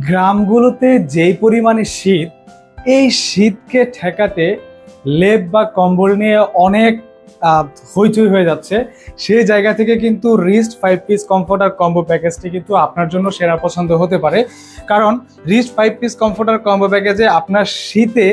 গ্রামগুলোতে যেই পরিমাণে শীত, এই শীতকে ঠেকাতে লেপ বা কম্বল নিয়ে অনেক হইচই হয়ে যাচ্ছে। সেই জায়গা থেকে কিন্তু রিস্ট 5 পিস কমফোর্টার কম্বো প্যাকেজটি কিন্তু আপনার জন্য সেরা পছন্দ হতে পারে। কারণ রিস্ট 5 পিস কমফোর্টার কম্বো প্যাকেজে আপনার শীতে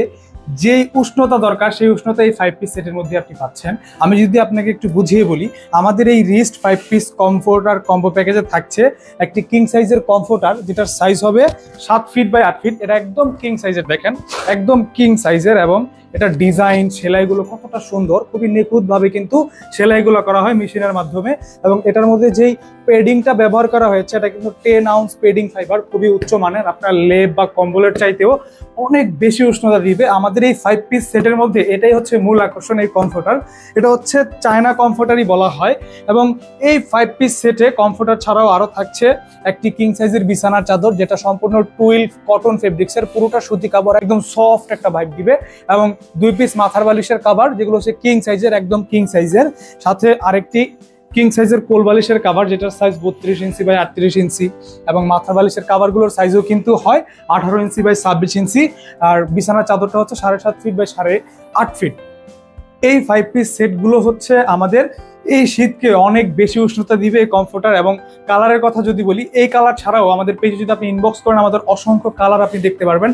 যেই উষ্ণতা দরকার সেই উষ্ণতা এই 5 পিস সেটের মধ্যে আপনি পাচ্ছেন। আমি যদি আপনাকে একটু বুঝিয়ে বলি, আমাদের এই রিস্ট 5 পিস কমফোর্টার কম্বো প্যাকেজে থাকছে একটি কিং সাইজের কমফোর্টার, যেটার সাইজ হবে 7 ফিট বাই 8 ফিট। এটা একদম কিং সাইজের, দেখেন একদম কিং সাইজের, এবং এটা ডিজাইন সেলাইগুলো কতটা সুন্দর, খুবই নিখুঁতভাবে কিন্তু সেলাইগুলো করা হয় মেশিনের মাধ্যমে। এবং এটার মধ্যে যেই পেডিংটা ব্যবহার করা হয়েছে এটা কিন্তু 10 আউন্স পেডিং ফাইবার, খুবই উচ্চমানের। আপনার লেপ বা কম্বলের চাইতেও অনেক বেশি উষ্ণতা দিবে। আমাদের এই 5 পিস সেটের মধ্যে এটাই হচ্ছে মূল আকর্ষণ। এই কমফোর্টার, এটা হচ্ছে চায়না কমফোর্টারই বলা হয়। এবং এই 5 পিস সেটে কমফোর্টার ছাড়াও আরও থাকছে একটি কিং সাইজের বিছানার চাদর, যেটা সম্পূর্ণ টুইল কটন ফেব্রিক্সের, পুরোটা সুতি কাপড়, একদম সফট একটা ভাইব দিবে। এবং 2 পিস মাথার বালিশের কাভার, যেগুলো হচ্ছে কিং সাইজের, একদম কিং সাইজের। সাথে আরেকটি কিং সাইজের কোল বালিশের কাভার, যেটার সাইজ 32 ইঞ্চি বাই 38 ইঞ্চি। এবং মাথার বালিশের কাভারগুলোর সাইজও কিন্তু হয় 18 ইঞ্চি বাই 26 ইঞ্চি। আর বিছানার চাদরটা হচ্ছে 7.5 ফিট বাই 8.5 ফিট। এই 5 পিস সেটগুলো হচ্ছে আমাদের এই শীতকে অনেক বেশি উষ্ণতা দিবে এই কমফোর্টার। এবং কালারের কথা যদি বলি, এই কালার ছাড়াও আমাদের পেজে যদি আপনি ইনবক্স করেন, আমাদের অসংখ্য কালার আপনি দেখতে পারবেন।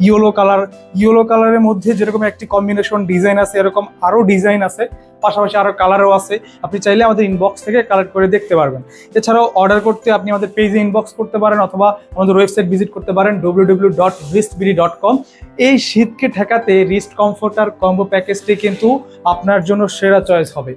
ইয়েলো কালারের মধ্যে যেরকম একটি কম্বিনেশন ডিজাইন আছে, এরকম আরও ডিজাইন আছে, পাশাপাশি আরও কালারও আছে। আপনি চাইলে আমাদের ইনবক্স থেকে কালেক্ট করে দেখতে পারবেন। এছাড়াও অর্ডার করতে আপনি আমাদের পেজে ইনবক্স করতে পারেন, অথবা আমাদের ওয়েবসাইট ভিজিট করতে পারেন www.ristbd.com। এই শীতকে ঠেকাতে রিস্ট কমফোর্টার কম্বো প্যাকেজটি কিন্তু আপনার জন্য সেরা চয়েস হবে।